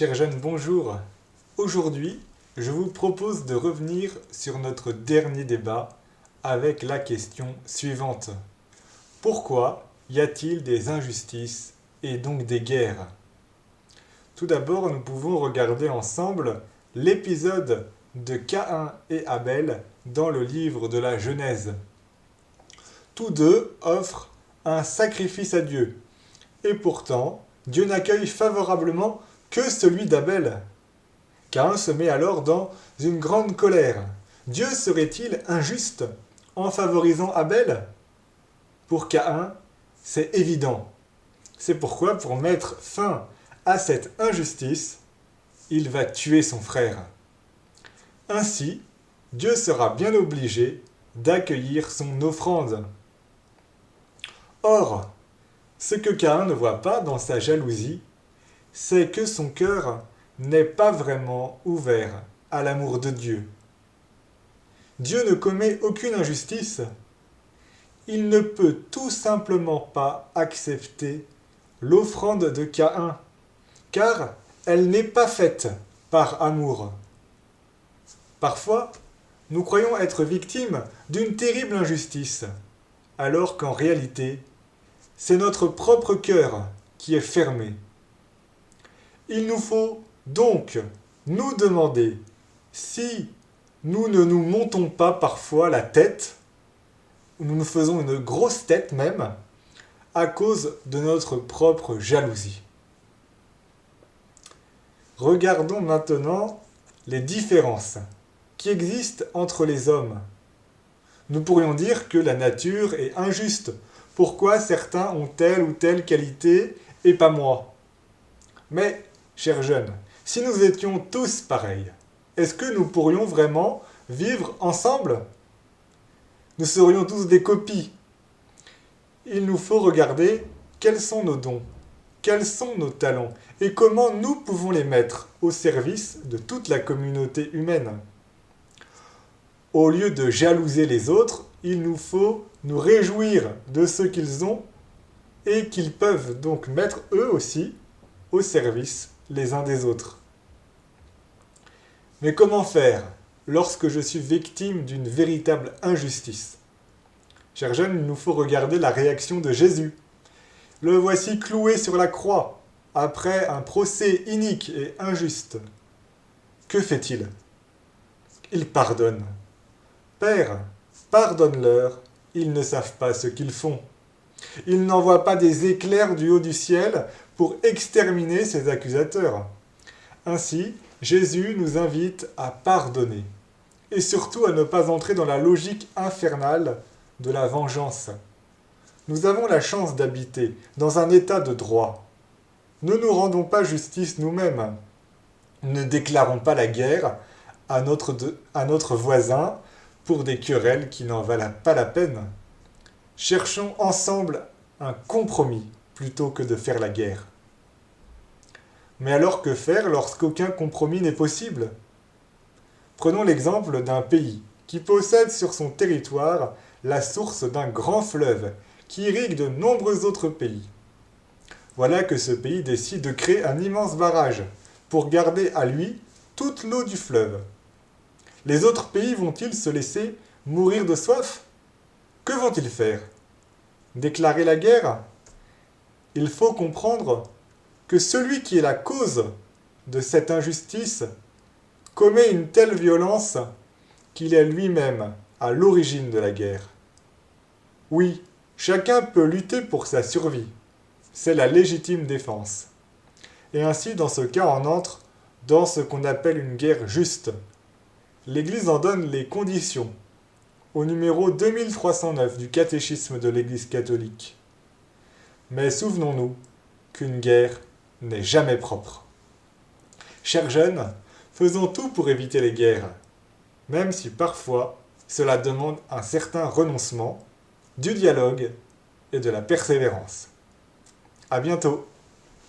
Chers jeunes, bonjour. Aujourd'hui, je vous propose de revenir sur notre dernier débat avec la question suivante. Pourquoi y a-t-il des injustices et donc des guerres? Tout d'abord, nous pouvons regarder ensemble l'épisode de Caïn et Abel dans le livre de la Genèse. Tous deux offrent un sacrifice à Dieu. Et pourtant, Dieu n'accueille favorablement que celui d'Abel. Caïn se met alors dans une grande colère. Dieu serait-il injuste en favorisant Abel? Pour Caïn, c'est évident. C'est pourquoi, pour mettre fin à cette injustice, il va tuer son frère. Ainsi, Dieu sera bien obligé d'accueillir son offrande. Or, ce que Caïn ne voit pas dans sa jalousie, c'est que son cœur n'est pas vraiment ouvert à l'amour de Dieu. Dieu ne commet aucune injustice. Il ne peut tout simplement pas accepter l'offrande de Caïn, car elle n'est pas faite par amour. Parfois, nous croyons être victimes d'une terrible injustice, alors qu'en réalité, c'est notre propre cœur qui est fermé. Il nous faut donc nous demander si nous ne nous montons pas parfois la tête, ou nous nous faisons une grosse tête même, à cause de notre propre jalousie. Regardons maintenant les différences qui existent entre les hommes. Nous pourrions dire que la nature est injuste. Pourquoi certains ont telle ou telle qualité et pas moi? Mais, chers jeunes, si nous étions tous pareils, est-ce que nous pourrions vraiment vivre ensemble? Nous serions tous des copies. Il nous faut regarder quels sont nos dons, quels sont nos talents et comment nous pouvons les mettre au service de toute la communauté humaine. Au lieu de jalouser les autres, il nous faut nous réjouir de ce qu'ils ont et qu'ils peuvent donc mettre eux aussi au service les uns des autres. Mais comment faire lorsque je suis victime d'une véritable injustice? Chers jeunes, il nous faut regarder la réaction de Jésus. Le voici cloué sur la croix, après un procès inique et injuste. Que fait-il? Il pardonne. Père, pardonne-leur, ils ne savent pas ce qu'ils font. Il n'envoie pas des éclairs du haut du ciel pour exterminer ses accusateurs. Ainsi, Jésus nous invite à pardonner et surtout à ne pas entrer dans la logique infernale de la vengeance. Nous avons la chance d'habiter dans un état de droit. Ne nous rendons pas justice nous-mêmes. Ne déclarons pas la guerre à notre voisin pour des querelles qui n'en valent pas la peine. Cherchons ensemble un compromis plutôt que de faire la guerre. Mais alors que faire lorsqu'aucun compromis n'est possible? Prenons l'exemple d'un pays qui possède sur son territoire la source d'un grand fleuve qui irrigue de nombreux autres pays. Voilà que ce pays décide de créer un immense barrage pour garder à lui toute l'eau du fleuve. Les autres pays vont-ils se laisser mourir de soif? Que vont-ils faire? Déclarer la guerre? Il faut comprendre que celui qui est la cause de cette injustice commet une telle violence qu'il est lui-même à l'origine de la guerre. Oui, chacun peut lutter pour sa survie. C'est la légitime défense. Et ainsi, dans ce cas, on entre dans ce qu'on appelle une guerre juste. L'Église en donne les conditions au numéro 2309 du catéchisme de l'Église catholique. Mais souvenons-nous qu'une guerre n'est jamais propre. Chers jeunes, faisons tout pour éviter les guerres, même si parfois cela demande un certain renoncement, du dialogue et de la persévérance. À bientôt!